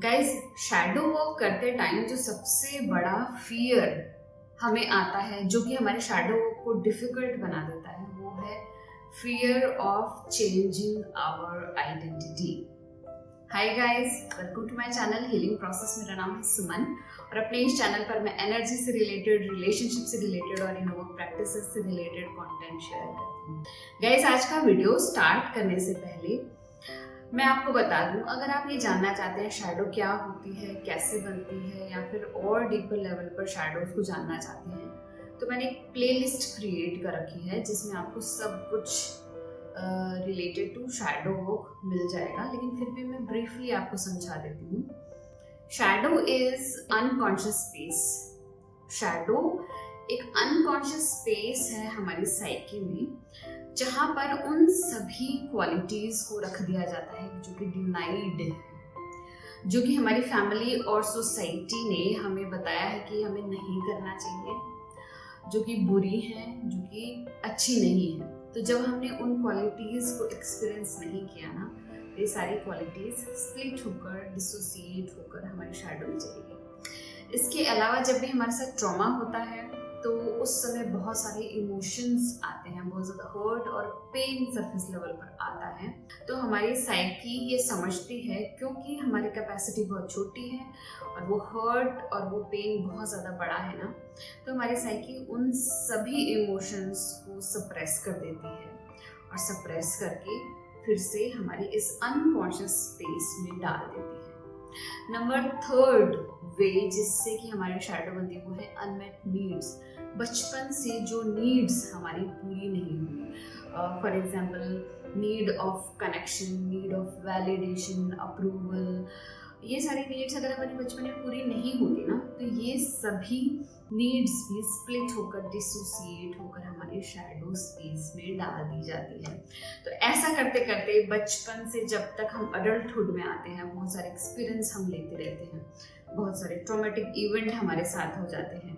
Guys, shadow work करते time जो सबसे बड़ा फियर हमें आता है, जो कि हमारे शैडो वर्क को डिफिकल्ट बना देता है, वो है fear of changing our identity. Hi guys, welcome to my channel healing process. मेरा नाम है सुमन और अपने इस चैनल पर मैं एनर्जी से रिलेटेड, रिलेशनशिप से रिलेटेड और इनर वर्क प्रैक्टिसेस से रिलेटेड कंटेंट शेयर करती हूँ। गाइज, आज का वीडियो स्टार्ट करने से पहले मैं आपको बता दूं, अगर आप ये जानना चाहते हैं शैडो क्या होती है, कैसे बनती है, या फिर और डीपर लेवल पर शैडोज को जानना चाहते हैं, तो मैंने एक प्लेलिस्ट क्रिएट कर रखी है जिसमें आपको सब कुछ रिलेटेड टू शैडो वर्क मिल जाएगा। लेकिन फिर भी मैं ब्रीफली आपको समझा देती हूँ। Shadow is unconscious space. Shadow एक अनकॉन्शियस स्पेस है हमारी साइकी में, जहाँ पर उन सभी क्वालिटीज को रख दिया जाता है जो कि डिनाइड है, जो कि हमारी फैमिली और सोसाइटी ने हमें बताया है कि हमें नहीं करना चाहिए, जो कि बुरी है, जो कि अच्छी नहीं है। तो जब हमने उन क्वालिटीज को एक्सपीरियंस नहीं किया ना, ये सारी क्वालिटीज स्प्लिट होकर, डिसोसिएट होकर हमारे शैडो में चलेगी। इसके अलावा जब भी हमारे साथ ट्रॉमा होता है तो उस समय बहुत सारे इमोशंस आते हैं, बहुत ज़्यादा हर्ट और पेन सरफेस लेवल पर आता है। तो हमारी साइकी ये समझती है, क्योंकि हमारी कैपेसिटी बहुत छोटी है और वो हर्ट और वो पेन बहुत ज़्यादा बड़ा है ना, तो हमारी साइकी उन सभी इमोशंस को सप्रेस कर देती है और सप्रेस करके फिर से हमारी इस अनकॉन्शियस स्पेस में डाल देती है। नंबर थर्ड वे जिससे कि हमारे शैडो बनती है वो है अनमेट नीड्स। बचपन से जो नीड्स हमारी पूरी नहीं हुई, for example need of connection, need of validation, approval, ये सारी नीड्स अगर हमारी बचपन में पूरी नहीं होती ना, तो ये सभी नीड्स भी स्प्लिट होकर, डिसोसिएट होकर हमारे शैडो स्पेस में डाल दी जाती है। तो ऐसा करते करते बचपन से जब तक हम अडल्टहुड में आते हैं, बहुत सारे एक्सपीरियंस हम लेते रहते हैं, बहुत सारे ट्रॉमेटिक इवेंट हमारे साथ हो जाते हैं,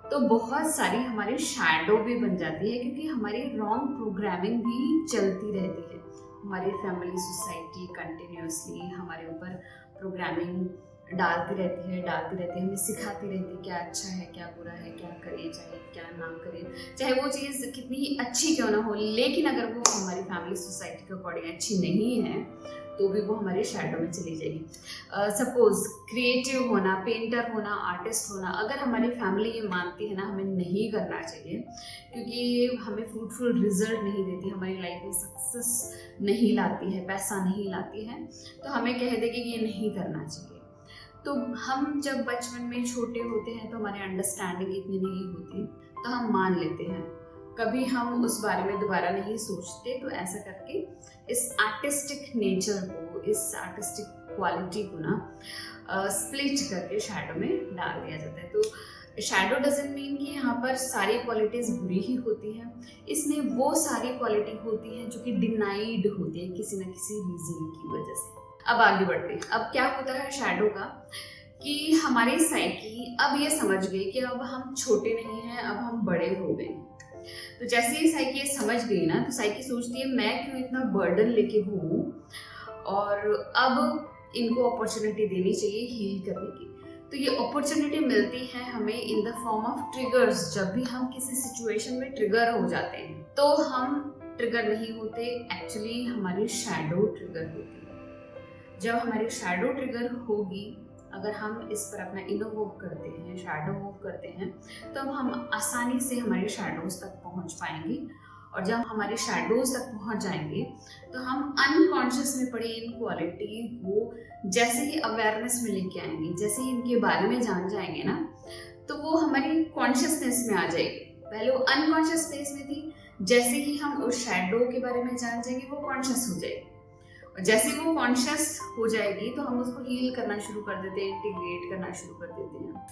तो बहुत सारी हमारी शैडो भी बन जाती है, क्योंकि हमारी रॉन्ग प्रोग्रामिंग भी चलती रहती है। हमारी फैमिली, सोसाइटी कंटिन्यूसली हमारे ऊपर प्रोग्रामिंग डालती रहती है, हमें सिखाती रहती है क्या अच्छा है, क्या बुरा है, क्या करे चाहे क्या ना करे, चाहे वो चीज़ कितनी अच्छी क्यों ना हो, लेकिन अगर वो हमारी फैमिली, सोसाइटी के अकॉर्डिंग अच्छी नहीं है तो भी वो हमारे शैडो में चली जाएगी। सपोज क्रिएटिव होना, पेंटर होना, आर्टिस्ट होना, अगर हमारी फैमिली ये मानती है ना हमें नहीं करना चाहिए क्योंकि ये हमें फ्रूटफुल रिजल्ट नहीं देती, हमारी लाइफ में सक्सेस नहीं लाती है, पैसा नहीं लाती है, तो हमें कह देगी कि ये नहीं करना चाहिए। तो हम जब बचपन में छोटे होते हैं तो हमारी अंडरस्टैंडिंग इतनी नहीं होती, तो हम मान लेते हैं, कभी हम उस बारे में दोबारा नहीं सोचते। तो ऐसा करके इस आर्टिस्टिक नेचर को, इस आर्टिस्टिक क्वालिटी को ना स्प्लिट करके शैडो में डाल दिया जाता है। तो शैडो डजंट मीन कि यहाँ पर सारी क्वालिटीज बुरी ही होती हैं, इसमें वो सारी क्वालिटी होती है जो कि डिनाइड होती है किसी न किसी रीजन की वजह से। अब आगे बढ़ते हैं। अब क्या होता है शैडो का कि हमारी साइकी अब ये समझ गई कि अब हम छोटे नहीं हैं, अब हम बड़े हो गए। तो जैसे ही साइकी ये समझ गई ना, तो साइकी सोचती है मैं क्यों इतना बर्डन लेके घूमूं, और अब इनको अपॉर्चुनिटी देनी चाहिए हील करने की। तो ये अपॉर्चुनिटी मिलती है हमें in the form of triggers. जब भी हम किसी सिचुएशन में ट्रिगर हो जाते हैं तो हम ट्रिगर नहीं होते, एक्चुअली हमारी शैडो ट्रिगर होती है। जब हमारी शैडो ट्रिगर होगी, अगर हम इस पर अपना इनर वर्क करते हैं, शैडो वर्क करते हैं, तो हम आसानी से हमारे शैडोज तक पहुंच पाएंगे। और जब हमारे शैडोज तक पहुंच जाएंगे तो हम अनकॉन्शियस में पड़ी इन क्वालिटी को जैसे ही अवेयरनेस में लेके आएंगे, जैसे ही इनके बारे में जान जाएंगे ना, तो वो हमारी कॉन्शियसनेस में आ जाएगी। पहले वो अनकॉन्शियस स्पेस में थी, जैसे ही हम उस शैडो के बारे में जान जाएंगे वो कॉन्शियस हो जाएगी, और जैसे वो कॉन्शियस हो जाएगी तो हम उसको हील करना शुरू कर देते हैं, इंटीग्रेट करना शुरू कर देते हैं।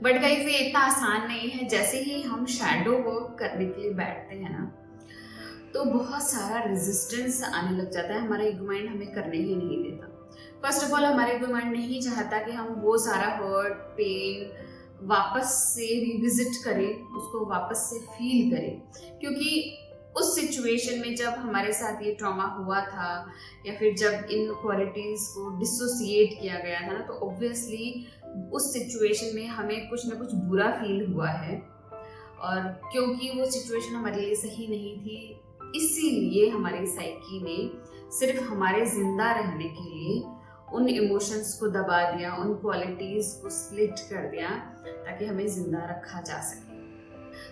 बट गाइस, ये इतना आसान नहीं है। जैसे ही हम शैडो वर्क करने के लिए बैठते हैं ना, तो बहुत सारा रेजिस्टेंस आने लग जाता है, हमारा ईगो माइंड हमें करने ही नहीं देता। फर्स्ट ऑफ ऑल, हमारा ईगो माइंड नहीं चाहता कि हम वो सारा हर्ट, पेन वापस से रिविजिट करें, उसको वापस से फील करें, क्योंकि उस सिचुएशन में जब हमारे साथ ये ट्रॉमा हुआ था या फिर जब इन क्वालिटीज़ को डिसोसिएट किया गया था ना, तो ऑब्वियसली उस सिचुएशन में हमें कुछ ना कुछ बुरा फील हुआ है। और क्योंकि वो सिचुएशन हमारे लिए सही नहीं थी, इसीलिए हमारी साइकी ने सिर्फ हमारे जिंदा रहने के लिए उन इमोशंस को दबा दिया, उन क्वालिटीज़ को स्प्लिट कर दिया ताकि हमें जिंदा रखा जा सके।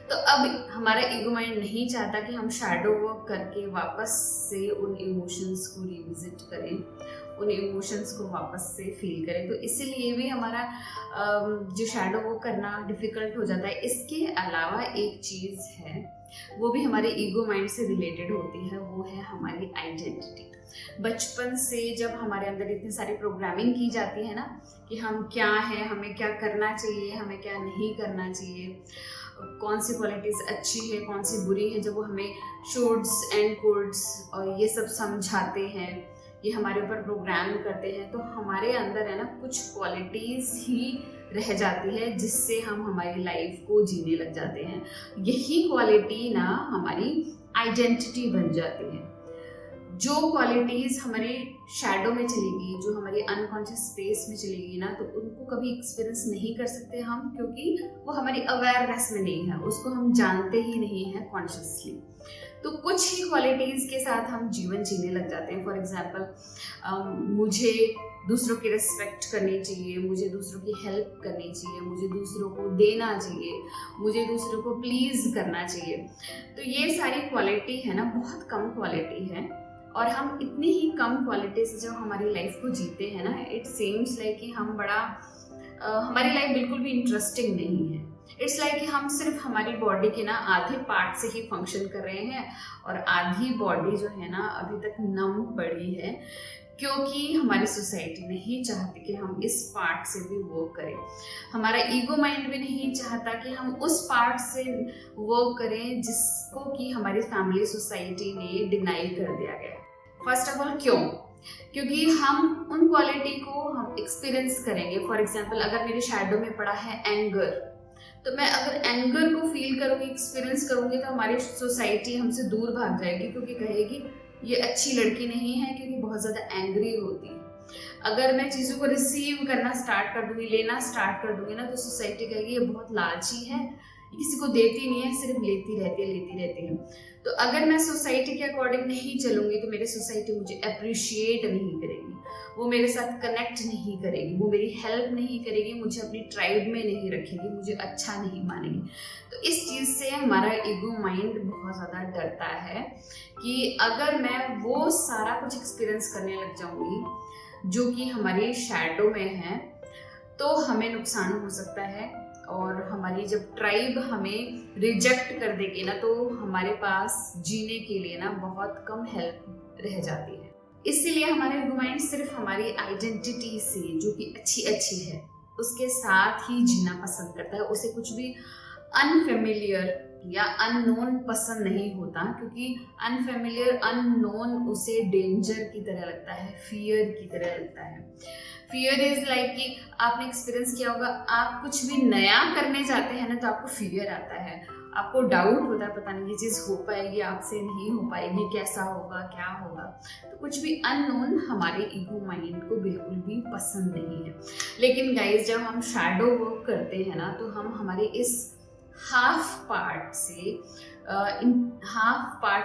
तो अब हमारा ईगो माइंड नहीं चाहता कि हम शैडो वर्क करके वापस से उन इमोशंस को रिविजिट करें, उन इमोशंस को वापस से फील करें। तो इसीलिए भी हमारा जो शैडो वर्क करना डिफ़िकल्ट हो जाता है। इसके अलावा एक चीज़ है, वो भी हमारे ईगो माइंड से रिलेटेड होती है, वो है हमारी आइडेंटिटी। बचपन से जब हमारे अंदर इतनी सारी प्रोग्रामिंग की जाती है ना कि हम क्या हैं, हमें क्या करना चाहिए, हमें क्या नहीं करना चाहिए, कौन सी क्वालिटीज़ अच्छी है, कौन सी बुरी है, जब वो हमें शुड्स एंड कुड्स और ये सब समझाते हैं, ये हमारे ऊपर प्रोग्राम करते हैं, तो हमारे अंदर है ना कुछ क्वालिटीज़ ही रह जाती है जिससे हम हमारी लाइफ को जीने लग जाते हैं। यही क्वालिटी ना हमारी आइडेंटिटी बन जाती है। जो क्वालिटीज़ हमारे शैडो में चलेगी, जो हमारी अनकॉन्शियस स्पेस में चलेगी ना, तो उनको कभी एक्सपीरियंस नहीं कर सकते हम, क्योंकि वो हमारी अवेयरनेस में नहीं है, उसको हम जानते ही नहीं हैं कॉन्शियसली। तो कुछ ही क्वालिटीज़ के साथ हम जीवन जीने लग जाते हैं। फॉर एग्जाम्पल, मुझे दूसरों की रिस्पेक्ट करनी चाहिए, मुझे दूसरों की हेल्प करनी चाहिए, मुझे दूसरों को देना चाहिए, मुझे दूसरों को प्लीज़ करना चाहिए। तो ये सारी क्वालिटी है ना, बहुत कम क्वालिटी है, और हम इतनी ही कम क्वालिटी से जब हमारी लाइफ को जीते हैं ना, इट सीम्स लाइक कि हम हमारी लाइफ बिल्कुल भी इंटरेस्टिंग नहीं है। इट्स लाइक कि हम सिर्फ हमारी बॉडी के ना आधे पार्ट से ही फंक्शन कर रहे हैं और आधी बॉडी जो है ना अभी तक नम पड़ी है, क्योंकि हमारी सोसाइटी नहीं चाहती कि हम इस पार्ट से भी वर्क करें। हमारा ईगो माइंड भी नहीं चाहता कि हम उस पार्ट से वर्क करें जिसको कि हमारी फैमिली सोसाइटी ने डिनाई कर दिया गया। फर्स्ट ऑफ ऑल क्यों? क्योंकि हम उन क्वालिटी को हम एक्सपीरियंस करेंगे। फॉर एग्जाम्पल, अगर मेरे शैडो में पड़ा है एंगर, तो मैं अगर एंगर को फील करूँगी, एक्सपीरियंस करूँगी, तो हमारी सोसाइटी हमसे दूर भाग जाएगी, क्योंकि कहेगी ये अच्छी लड़की नहीं है, क्योंकि बहुत ज़्यादा एंग्री होती है। अगर मैं चीज़ों को रिसीव करना स्टार्ट कर दूँगी, लेना स्टार्ट कर दूँगी ना, तो सोसाइटी कहेगी ये बहुत लालची है, ये किसी को देती नहीं है, सिर्फ लेती रहती है। तो अगर मैं सोसाइटी के अकॉर्डिंग नहीं चलूँगी तो मेरी सोसाइटी मुझे अप्रिशिएट नहीं करेगी, वो मेरे साथ कनेक्ट नहीं करेगी, वो मेरी हेल्प नहीं करेगी, मुझे अपनी ट्राइब में नहीं रखेगी, मुझे अच्छा नहीं मानेगी। तो इस चीज़ से हमारा ईगो माइंड बहुत ज़्यादा डरता है कि अगर मैं वो सारा कुछ एक्सपीरियंस करने लग जाऊँगी जो कि हमारी शैडो में है, तो हमें नुकसान हो सकता है। और हमारी जब ट्राइब हमें रिजेक्ट कर देगी ना, तो हमारे पास जीने के लिए ना बहुत कम हेल्प रह जाती है। इसीलिए हमारा ईगो माइंड सिर्फ हमारी आइडेंटिटी से, जो कि अच्छी है, उसके साथ ही जीना पसंद करता है। उसे कुछ भी अनफेमिलियर या अननोन पसंद नहीं होता, क्योंकि अनफेमिलियर, अननोन उसे डेंजर की तरह लगता है, फियर की तरह लगता है। फियर इज लाइक कि आपने एक्सपीरियंस किया होगा, आप कुछ भी नया करने जाते हैं ना, तो आपको फियर आता है, आपको डाउट होता है, पता नहीं ये चीज़ हो पाएगी, आपसे नहीं हो पाएगी, कैसा होगा, क्या होगा। तो कुछ भी अननोन हमारे ईगो माइंड को बिल्कुल भी पसंद नहीं है। लेकिन गाइज, जब हम शैडो वर्क करते हैं ना, तो हम हमारे इस हाफ पार्ट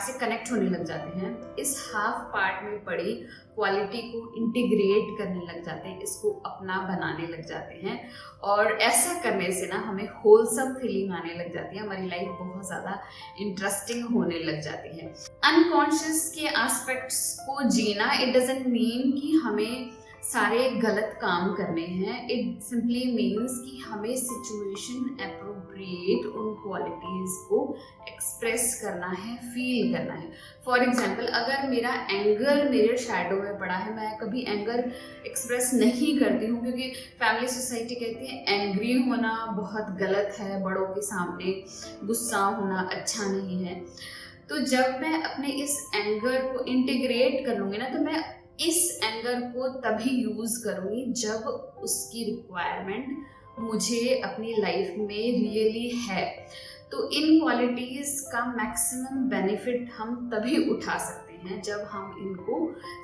से कनेक्ट होने लग जाते हैं। इस हाफ पार्ट में पड़ी क्वालिटी को इंटीग्रेट करने लग जाते हैं, इसको अपना बनाने लग जाते हैं, और ऐसा करने से ना हमें होलसम फीलिंग आने लग जाती है, हमारी लाइफ बहुत ज़्यादा इंटरेस्टिंग होने लग जाती है। अनकॉन्शियस के एस्पेक्ट्स को जीना, इट डजंट मीन कि हमें सारे गलत काम करने हैं। इट सिंपली मीन्स कि हमें सिचुएशन अप्रोप्रिएट उन क्वालिटीज़ को एक्सप्रेस करना है, फील करना है। फॉर एग्जाम्पल, अगर मेरा एंगर मेरे शैडो में पड़ा है, मैं कभी एंगर एक्सप्रेस नहीं करती हूँ, क्योंकि फैमिली सोसाइटी कहती है एंग्री होना बहुत गलत है, बड़ों के सामने गुस्सा होना अच्छा नहीं है। तो जब मैं अपने इस एंगर को इंटीग्रेट कर लूँगी ना, तो मैं इस एंगर को तभी यूज़ करूँगी जब उसकी रिक्वायरमेंट मुझे अपनी लाइफ में रियली है। तो इन क्वालिटीज़ का मैक्सिमम बेनिफिट हम तभी उठा सकते हैं जब हम इनको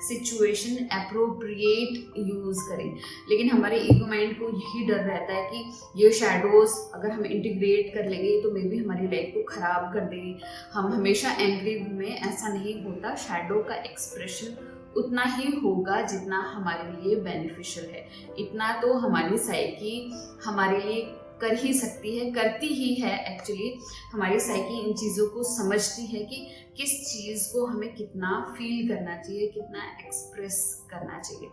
सिचुएशन अप्रोप्रिएट यूज़ करें। लेकिन हमारे ईगो माइंड को यही डर रहता है कि ये शैडोज़ अगर हम इंटीग्रेट कर लेंगे तो मे बी हमारी लाइफ को ख़राब कर दे, हम हमेशा एंग्री में। ऐसा नहीं होता, शैडो का एक्सप्रेशन उतना ही होगा जितना हमारे लिए बेनिफिशियल है। इतना तो हमारी साइकी हमारे लिए कर ही सकती है, करती ही है एक्चुअली। हमारी साइकी इन चीज़ों को समझती है कि किस चीज़ को हमें कितना फील करना चाहिए, कितना एक्सप्रेस करना चाहिए।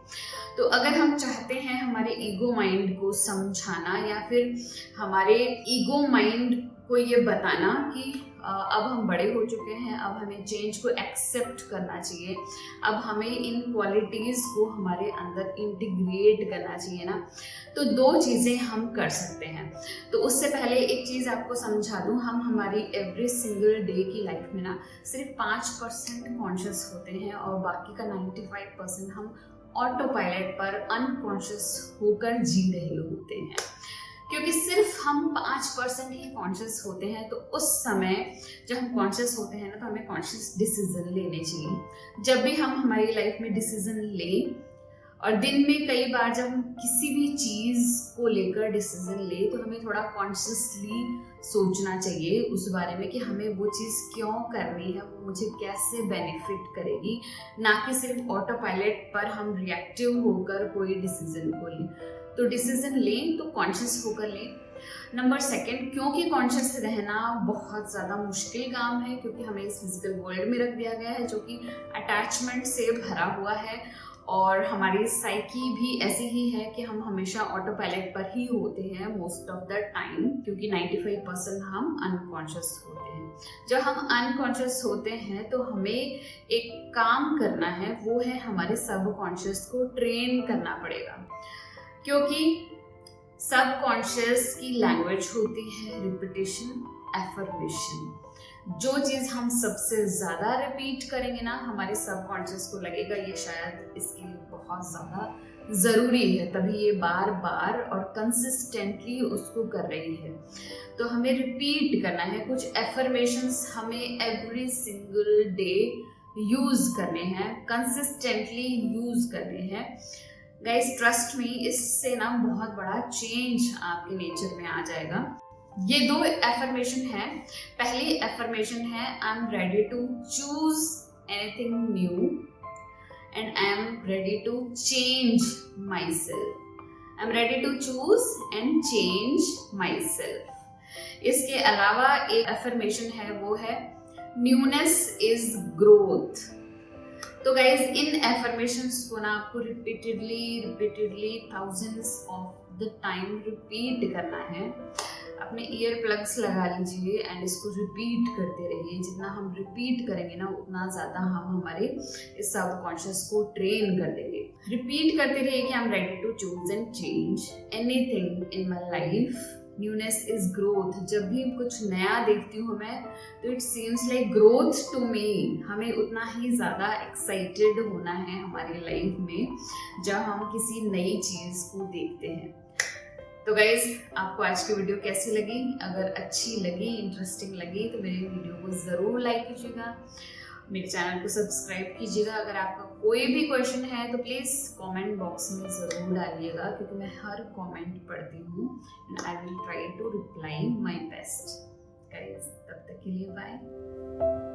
तो अगर हम चाहते हैं हमारे ईगो माइंड को समझाना या फिर हमारे ईगो माइंड को ये बताना कि अब हम बड़े हो चुके हैं, अब हमें चेंज को एक्सेप्ट करना चाहिए, अब हमें इन क्वालिटीज़ को हमारे अंदर इंटीग्रेट करना चाहिए ना, तो दो चीज़ें हम कर सकते हैं। तो उससे पहले एक चीज़ आपको समझा दूँ, हम हमारी एवरी सिंगल डे की लाइफ में ना सिर्फ 5% कॉन्शियस होते हैं और बाकी का 95% हम ऑटो पायलट पर अनकॉन्शियस होकर जी रहे होते हैं। क्योंकि सिर्फ हम 5% ही कॉन्शियस होते हैं, तो उस समय जब हम कॉन्शियस होते हैं ना, तो हमें कॉन्शियस डिसीजन लेने चाहिए। जब भी हम हमारी लाइफ में डिसीजन लें, और दिन में कई बार जब हम किसी भी चीज़ को लेकर डिसीजन ले, तो हमें थोड़ा कॉन्शियसली सोचना चाहिए उस बारे में कि हमें वो चीज़ क्यों करनी है, वो मुझे कैसे बेनिफिट करेगी, ना कि सिर्फ ऑटो पायलट पर हम रिएक्टिव होकर कोई डिसीजन को लें। तो डिसीजन लें तो कॉन्शियस होकर लें। नंबर 2, क्योंकि कॉन्शियस रहना बहुत ज़्यादा मुश्किल काम है, क्योंकि हमें इस फिजिकल वर्ल्ड में रख दिया गया है जो कि अटैचमेंट से भरा हुआ है, और हमारी साइकी भी ऐसी ही है कि हम हमेशा ऑटो पायलट पर ही होते हैं मोस्ट ऑफ द टाइम, क्योंकि 95% हम अनकॉन्शियस होते हैं। जब हम अनकॉन्शियस होते हैं तो हमें एक काम करना है, वो है हमारे सबकॉन्शियस को ट्रेन करना पड़ेगा, क्योंकि सबकॉन्शियस की लैंग्वेज होती है रिपीटेशन, एफर्मेशन। जो चीज़ हम सबसे ज़्यादा रिपीट करेंगे ना, हमारे सबकॉन्शियस को लगेगा ये शायद इसके लिए बहुत ज़्यादा ज़रूरी है, तभी ये बार बार और कंसिस्टेंटली उसको कर रही है। तो हमें रिपीट करना है। कुछ एफर्मेशंस हमें एवरी सिंगल डे यूज़ करने हैं, कंसिस्टेंटली यूज़ करने हैं। गाइस ट्रस्ट मी, इससे ना बहुत बड़ा चेंज आपके नेचर में आ जाएगा। ये 2 एफर्मेशन है। पहली एफर्मेशन है, I am ready to choose anything new and I am ready to change myself. I am ready to choose and change myself. इसके अलावा एक एफर्मेशन है, वो है न्यूनेस इज ग्रोथ। तो गाइज इन एफर्मेशंस को ना आपको repeatedly thousands of the time repeat करना है। अपने ईयर प्लग्स लगा लीजिए एंड इसको रिपीट करते रहिए। जितना हम रिपीट करेंगे ना, उतना ज़्यादा हम हमारे इस सबकॉन्शियस को ट्रेन कर देंगे। रिपीट करते रहिए कि I am ready to choose and change anything in my life, newness is growth. जब भी कुछ नया देखती हूँ मैं, तो it seems like growth to me. हमें उतना ही ज़्यादा एक्साइटेड होना है हमारी लाइफ में जब हम किसी नई चीज़ को देखते हैं। तो गाइज, आपको आज की वीडियो कैसी लगी? अगर अच्छी लगी, इंटरेस्टिंग लगी, तो मेरे वीडियो को ज़रूर लाइक कीजिएगा, मेरे चैनल को सब्सक्राइब कीजिएगा। अगर आपका कोई भी क्वेश्चन है तो प्लीज़ कमेंट बॉक्स में ज़रूर डालिएगा, क्योंकि मैं हर कमेंट पढ़ती हूँ and I will try to reply my best. Guys, तब तक के लिए बाय।